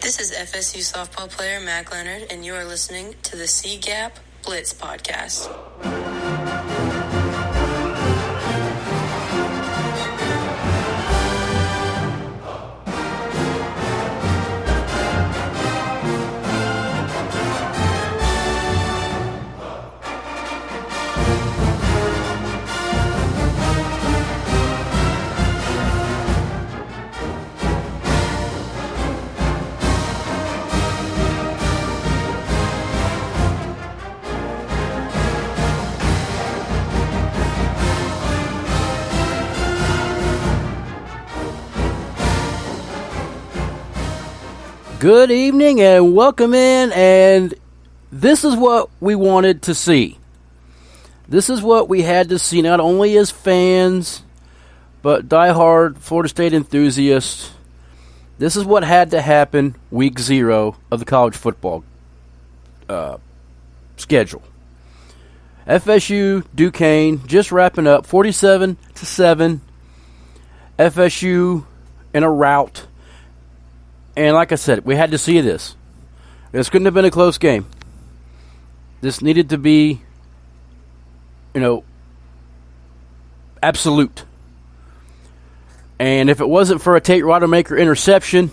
This is FSU softball player Mac Leonard, and you are listening to the C-Gap Blitz podcast. Good evening and welcome in, and this is what we wanted to see. This is what we had to see, not only as fans, but diehard Florida State enthusiasts. This is what had to happen week 0 of the college football schedule. FSU, Duquesne, just wrapping up, 47-7. FSU in a rout. And like I said, we had to see this. This couldn't have been a close game. This needed to be, absolute. And if it wasn't for a Tate Rodemaker interception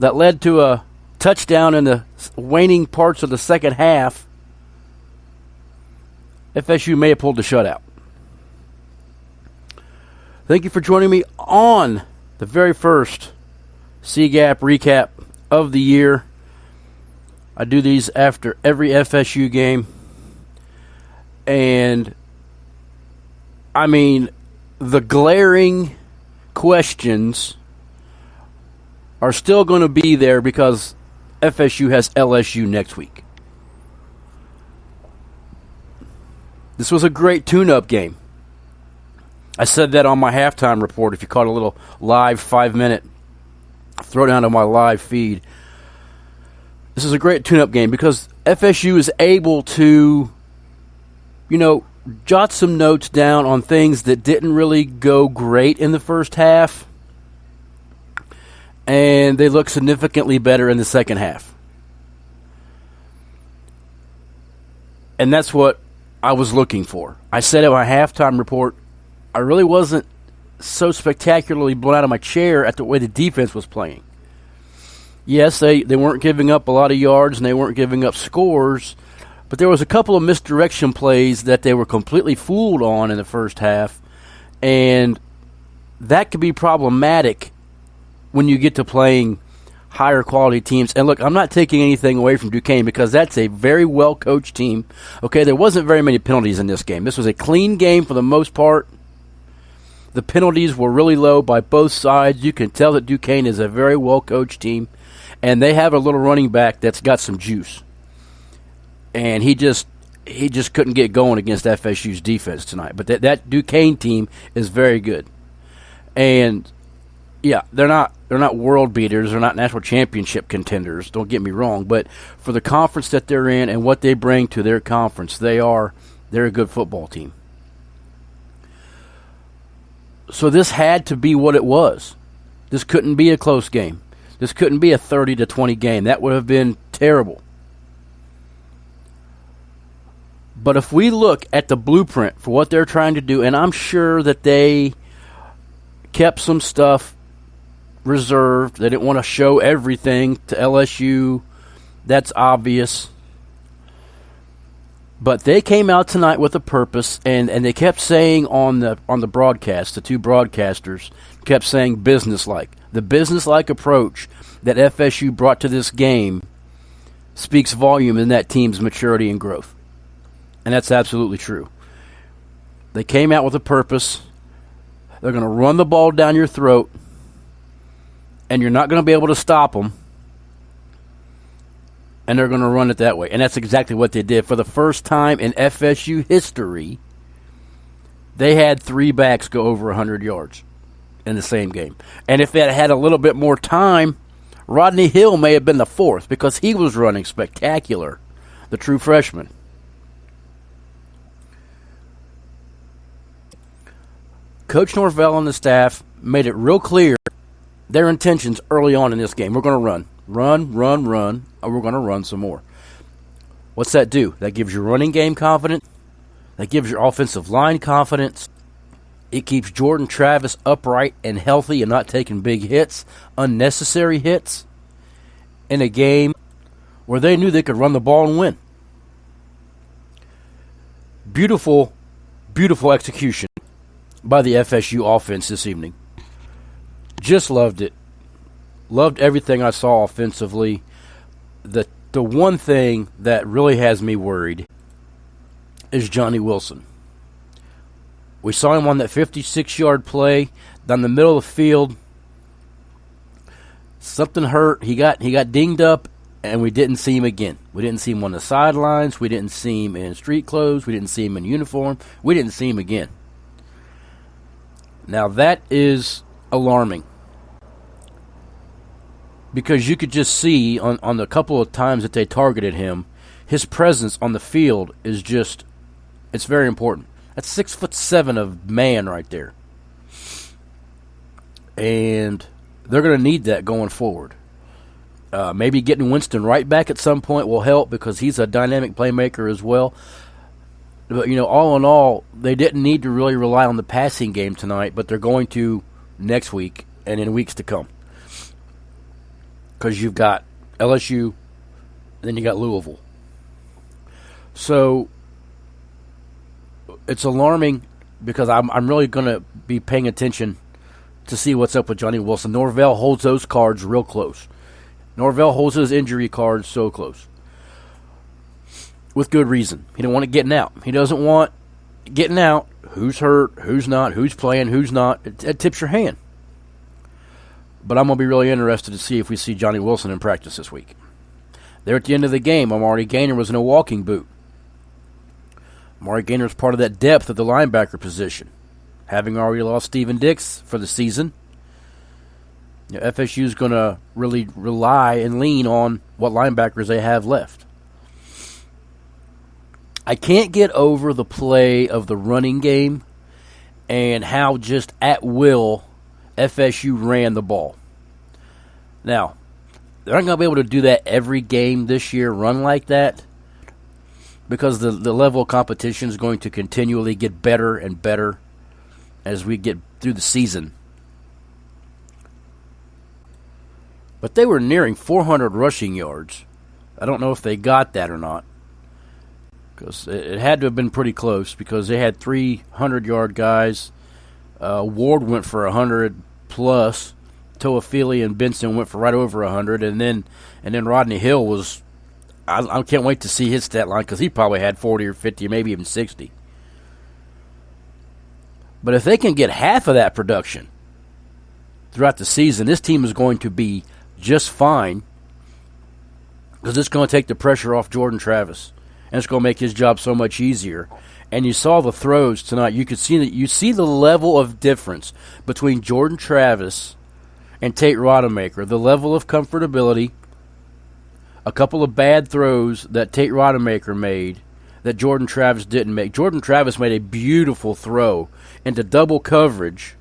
that led to a touchdown in the waning parts of the second half, FSU may have pulled the shutout. Thank you for joining me on the very first C-Gap recap of the year. I do these after every FSU game. And, the glaring questions are still going to be there because FSU has LSU next week. This was a great tune-up game. I said that on my halftime report, if you caught a little live 5-minute throw down to my live feed. This is a great tune-up game because FSU is able to, jot some notes down on things that didn't really go great in the first half, and they look significantly better in the second half. And that's what I was looking for. I said in my halftime report, I really wasn't so spectacularly blown out of my chair at the way the defense was playing. Yes, they weren't giving up a lot of yards and they weren't giving up scores, but there was a couple of misdirection plays that they were completely fooled on in the first half, and that could be problematic when you get to playing higher quality teams. And look, I'm not taking anything away from Duquesne because that's a very well-coached team. Okay, there wasn't very many penalties in this game. This was a clean game for the most part. The penalties were really low by both sides. You can tell that Duquesne is a very well-coached team, and they have a little running back that's got some juice. And he just couldn't get going against FSU's defense tonight. But that Duquesne team is very good. And yeah, they're not world beaters, they're not national championship contenders, don't get me wrong, but for the conference that they're in and what they bring to their conference, they're a good football team. So this had to be what it was. This couldn't be a close game. This couldn't be a 30-20 game. That would have been terrible. But if we look at the blueprint for what they're trying to do, and I'm sure that they kept some stuff reserved. They didn't want to show everything to LSU. That's obvious. But they came out tonight with a purpose, and they kept saying on the broadcast, the two broadcasters kept saying businesslike. The businesslike approach that FSU brought to this game speaks volume in that team's maturity and growth. And that's absolutely true. They came out with a purpose. They're going to run the ball down your throat, and you're not going to be able to stop them. And they're going to run it that way. And that's exactly what they did. For the first time in FSU history, they had 3 backs go over 100 yards in the same game. And if they had a little bit more time, Rodney Hill may have been the 4th because he was running spectacular, the true freshman. Coach Norvell and the staff made it real clear their intentions early on in this game. We're going to run. Run, run, run, and we're going to run some more. What's that do? That gives your running game confidence. That gives your offensive line confidence. It keeps Jordan Travis upright and healthy and not taking big hits, unnecessary hits, in a game where they knew they could run the ball and win. Beautiful, beautiful execution by the FSU offense this evening. Just loved it. Loved everything I saw offensively. The one thing that really has me worried is Johnny Wilson. We saw him on that 56-yard play down the middle of the field. Something hurt. He got dinged up, and we didn't see him again. We didn't see him on the sidelines. We didn't see him in street clothes. We didn't see him in uniform. We didn't see him again. Now, that is alarming, because you could just see on the couple of times that they targeted him, his presence on the field is just, it's very important. That's 6'7" of man right there. And they're going to need that going forward. Maybe getting Winston right back at some point will help, because he's a dynamic playmaker as well. But, all in all, they didn't need to really rely on the passing game tonight, but they're going to next week and in weeks to come. Because you've got LSU, then you got Louisville. So it's alarming, because I'm really going to be paying attention to see what's up with Johnny Wilson. Norvell holds those cards real close. Norvell holds his injury cards so close. With good reason. He don't want it getting out. He doesn't want getting out. Who's hurt, who's not, who's playing, who's not. It tips your hand. But I'm going to be really interested to see if we see Johnny Wilson in practice this week. There at the end of the game, Amari Gaynor was in a walking boot. Amari Gaynor is part of that depth at the linebacker position, having already lost Steven Dix for the season. FSU is going to really rely and lean on what linebackers they have left. I can't get over the play of the running game and how just at will FSU ran the ball. Now, they're not going to be able to do that every game this year, run like that, because the level of competition is going to continually get better and better as we get through the season. But they were nearing 400 rushing yards. I don't know if they got that or not, because it had to have been pretty close, because they had 300-yard guys. Ward went for 100 plus. Toafili and Benson went for right over 100, and then Rodney Hill was. I can't wait to see his stat line, because he probably had 40 or 50, maybe even 60. But if they can get half of that production throughout the season, this team is going to be just fine, because it's going to take the pressure off Jordan Travis, and it's going to make his job so much easier. And you saw the throws tonight. You could see that. You see the level of difference between Jordan Travis and Tate Rodemaker. The level of comfortability. A couple of bad throws that Tate Rodemaker made that Jordan Travis didn't make. Jordan Travis made a beautiful throw into double coverage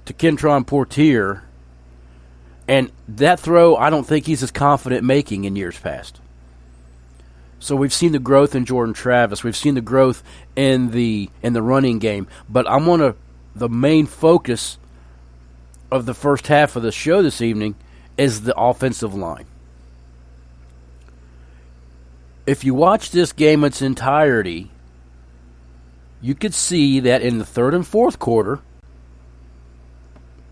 to Kentron Portier, and that throw I don't think he's as confident making in years past. So we've seen the growth in Jordan Travis. We've seen the growth in the running game. But the main focus of the first half of the show this evening is the offensive line. If you watch this game in its entirety, you could see that in the third and fourth quarter,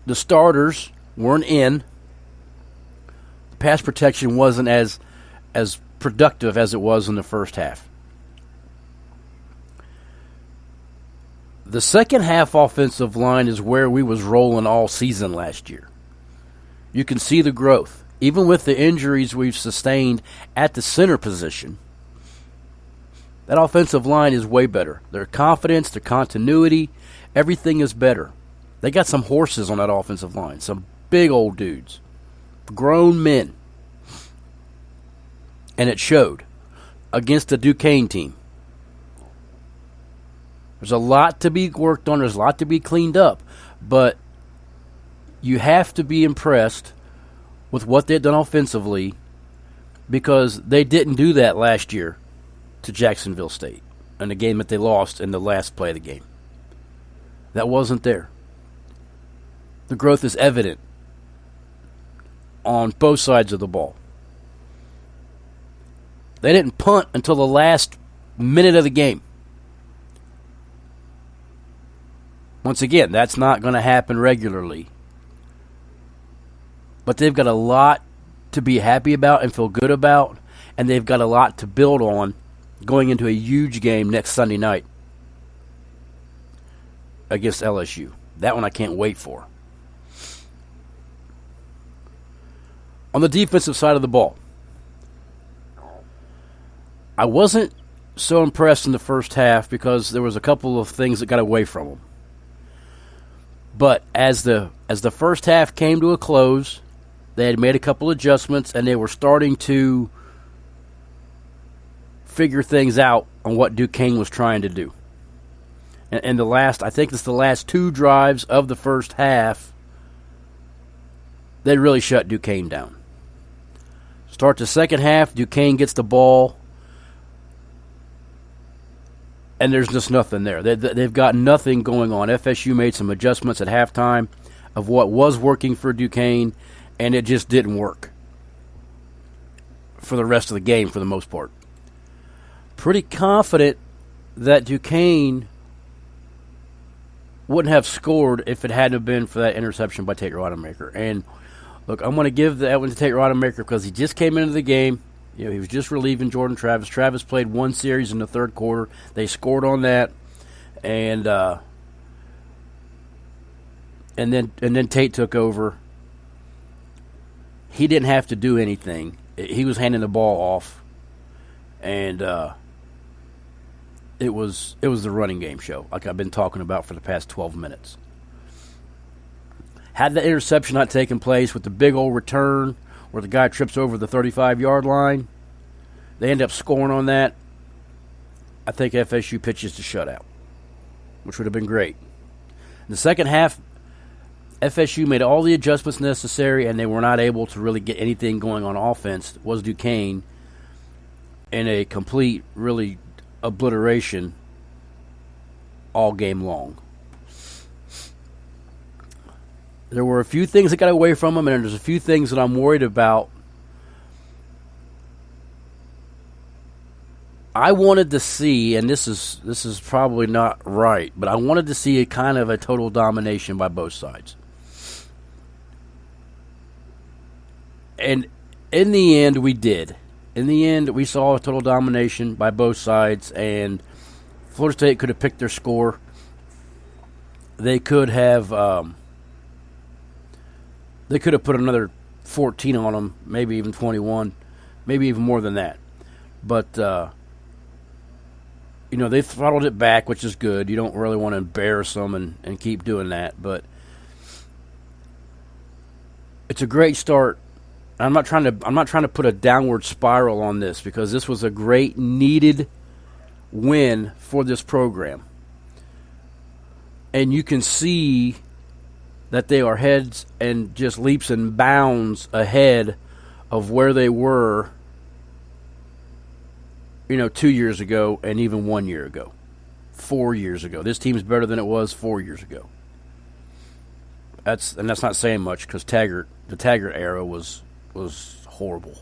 the starters weren't in. Pass protection wasn't as productive as it was in the first half. The second half offensive line is where we was rolling all season last year. You can see the growth. Even with the injuries we've sustained at the center position, that offensive line is way better. Their confidence, their continuity, everything is better. They got some horses on that offensive line, some big old dudes, grown men. And it showed against the Duquesne team. There's a lot to be worked on. There's a lot to be cleaned up. But you have to be impressed with what they've done offensively, because they didn't do that last year to Jacksonville State in the game that they lost in the last play of the game. That wasn't there. The growth is evident on both sides of the ball. They didn't punt until the last minute of the game. Once again, that's not going to happen regularly. But they've got a lot to be happy about and feel good about, and they've got a lot to build on going into a huge game next Sunday night against LSU. That one I can't wait for. On the defensive side of the ball, I wasn't so impressed in the first half because there was a couple of things that got away from them. But as the first half came to a close, they had made a couple adjustments and they were starting to figure things out on what Duquesne was trying to do. And I think it's the last two drives of the first half, they really shut Duquesne down. Start the second half, Duquesne gets the ball, and there's just nothing there. They've got nothing going on. FSU made some adjustments at halftime of what was working for Duquesne, and it just didn't work for the rest of the game for the most part. Pretty confident that Duquesne wouldn't have scored if it hadn't have been for that interception by Tate Rodemaker. And look, I'm going to give that one to Tate Rodemaker because he just came into the game. He was just relieving Jordan Travis. Travis played one series in the third quarter. They scored on that, and then Tate took over. He didn't have to do anything. He was handing the ball off, and it was the running game show, like I've been talking about for the past 12 minutes. Had the interception not taken place with the big old return where the guy trips over the 35-yard line, they end up scoring on that. I think FSU pitches to shutout, which would have been great. In the second half, FSU made all the adjustments necessary, and they were not able to really get anything going on offense. It was Duquesne in a complete, really, obliteration all game long. There were a few things that got away from them, and there's a few things that I'm worried about. I wanted to see, and this is probably not right, but I wanted to see a kind of a total domination by both sides. And in the end, we did. In the end, we saw a total domination by both sides, and Florida State could have picked their score. They could have put another 14 on them, maybe even 21, maybe even more than that. But they throttled it back, which is good. You don't really want to embarrass them and keep doing that, but it's a great start. I'm not trying to put a downward spiral on this because this was a great needed win for this program. And you can see that they are heads and just leaps and bounds ahead of where they were 2 years ago and even 1 year ago, 4 years ago. This team is better than it was 4 years ago. That's not saying much because the Taggart era was horrible.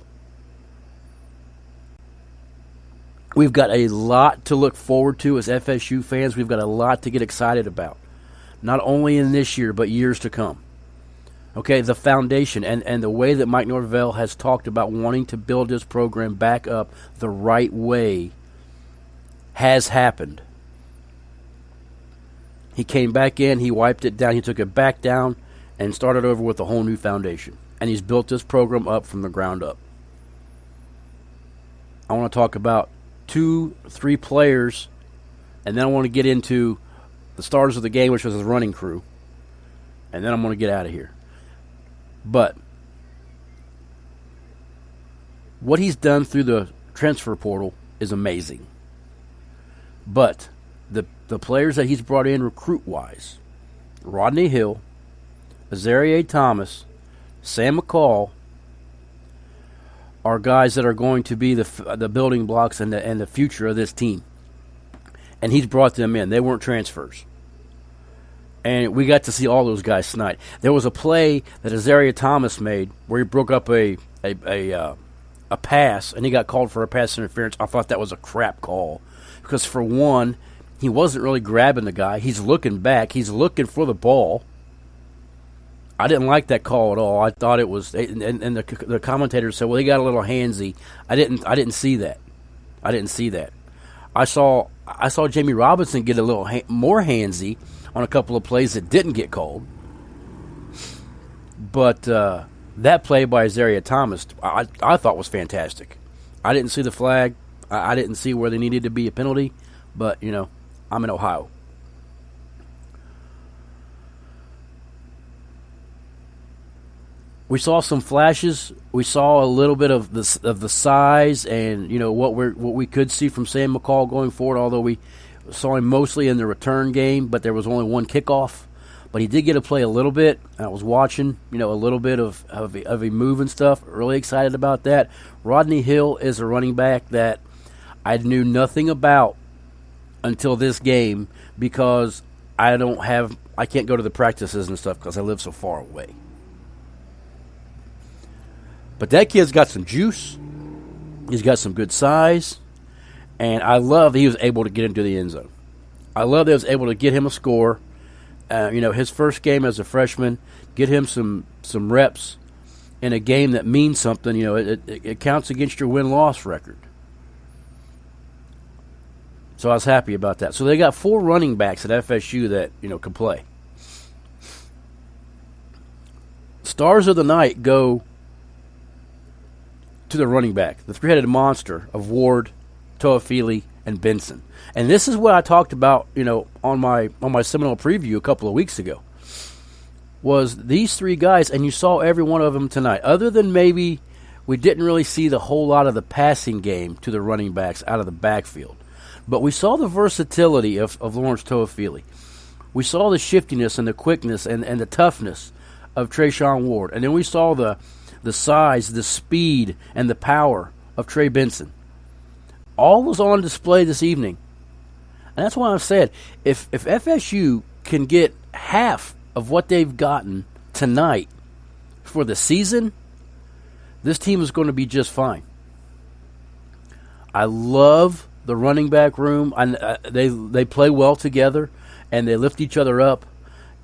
We've got a lot to look forward to as FSU fans. We've got a lot to get excited about, not only in this year but years to come. Okay, the foundation and the way that Mike Norvell has talked about wanting to build this program back up the right way has happened. He came back in, he wiped it down, he took it back down, and started over with a whole new foundation. And he's built this program up from the ground up. I want to talk about 2-3 players, and then I want to get into the starters of the game, which was his running crew. And then I'm going to get out of here. But what he's done through the transfer portal is amazing. But the players that he's brought in recruit-wise, Rodney Hill, Azareae Thomas, Sam McCall, are guys that are going to be the building blocks and the future of this team. And he's brought them in. They weren't transfers. And we got to see all those guys tonight. There was a play that Isaiah Thomas made where he broke up a pass, and he got called for a pass interference. I thought that was a crap call because, for one, he wasn't really grabbing the guy. He's looking back. He's looking for the ball. I didn't like that call at all. I thought it was, and the commentator said, "Well, he got a little handsy." I didn't see that. I didn't see that. I saw Jamie Robinson get a little more handsy on a couple of plays that didn't get called. But that play by Isaiah Thomas, I thought was fantastic. I didn't see the flag. I didn't see where there needed to be a penalty. But, I'm in Ohio. We saw some flashes. We saw a little bit of the size and what we could see from Sam McCall going forward. Although we saw him mostly in the return game, but there was only one kickoff. But he did get to play a little bit. I was watching, a little bit of a move and stuff. Really excited about that. Rodney Hill is a running back that I knew nothing about until this game because I can't go to the practices and stuff because I live so far away. But that kid's got some juice. He's got some good size. And I love that he was able to get into the end zone. I love that I was able to get him a score. His first game as a freshman, get him some reps in a game that means something. It counts against your win-loss record. So I was happy about that. So they got 4 running backs at FSU that, can play. Stars of the night go to the running back, the three-headed monster of Ward, Toafili, and Benson. And this is what I talked about, on my Seminole preview a couple of weeks ago, was these 3 guys, and you saw every one of them tonight. Other than maybe we didn't really see the whole lot of the passing game to the running backs out of the backfield. But we saw the versatility of Lawrence Toafili. We saw the shiftiness and the quickness and the toughness of Trayshawn Ward. And then we saw the size, the speed, and the power of Trey Benson. All was on display this evening. And that's why I've said, if FSU can get half of what they've gotten tonight for the season, this team is going to be just fine. I love the running back room. They play well together, and they lift each other up.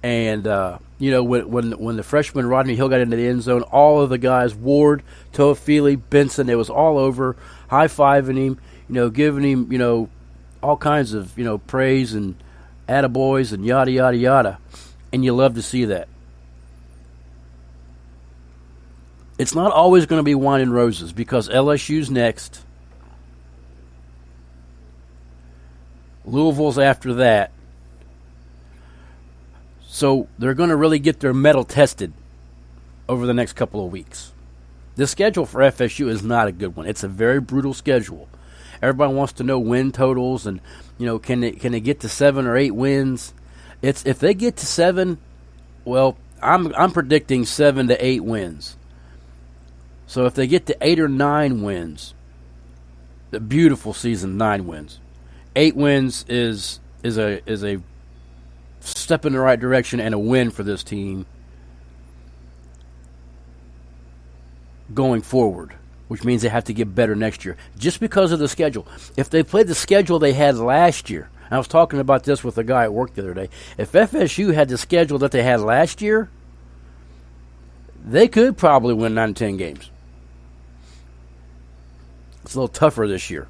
And, when the freshman Rodney Hill got into the end zone, all of the guys, Ward, Toafili, Benson, it was all over, high-fiving him, giving him, all kinds of, praise and attaboys and yada, yada, yada. And you love to see that. It's not always going to be wine and roses because LSU's next. Louisville's after that. So they're going to really get their mettle tested over the next couple of weeks. The schedule for FSU is not a good one. It's a very brutal schedule. Everybody wants to know win totals and, can they get to 7 or 8 wins? If they get to 7, well, I'm predicting 7 to 8 wins. So if they get to 8 or 9 wins, a beautiful season, 9 wins. 8 wins is a step in the right direction and a win for this team going forward, which means they have to get better next year just because of the schedule. If they played the schedule they had last year, and I was talking about this with a guy at work the other day, if FSU had the schedule that they had last year, they could probably win 9 to 10 games. It's a little tougher this year.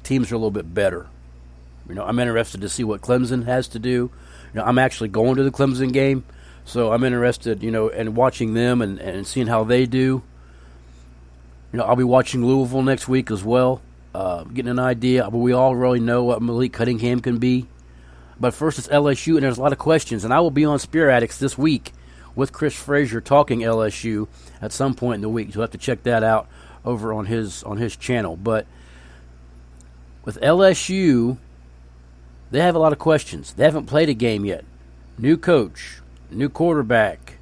Teams are a little bit better. I'm interested to see what Clemson has to do. I'm actually going to the Clemson game, so I'm interested, in watching them and seeing how they do. I'll be watching Louisville next week as well, getting an idea. But we all really know what Malik Cunningham can be. But first it's LSU, and there's a lot of questions. And I will be on Spear Addicts this week with Chris Frazier talking LSU at some point in the week. So you'll have to check that out over on his channel. But with LSU, they have a lot of questions. They haven't played a game yet. New coach, new quarterback,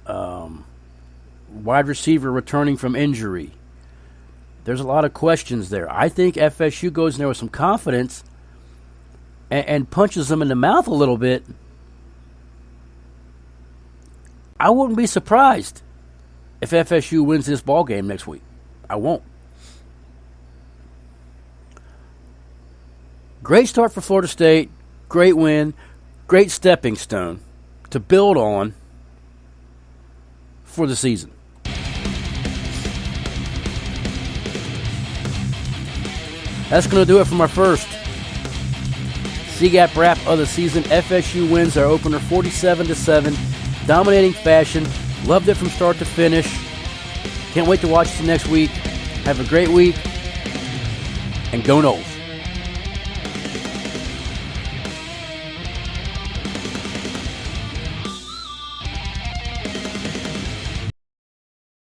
wide receiver returning from injury. There's a lot of questions there. I think FSU goes in there with some confidence and punches them in the mouth a little bit. I wouldn't be surprised if FSU wins this ball game next week. I won't. Great start for Florida State. Great win. Great stepping stone to build on for the season. That's going to do it from our first C-Gap wrap of the season. FSU wins their opener 47-7. Dominating fashion. Loved it from start to finish. Can't wait to watch it next week. Have a great week. And go Noles.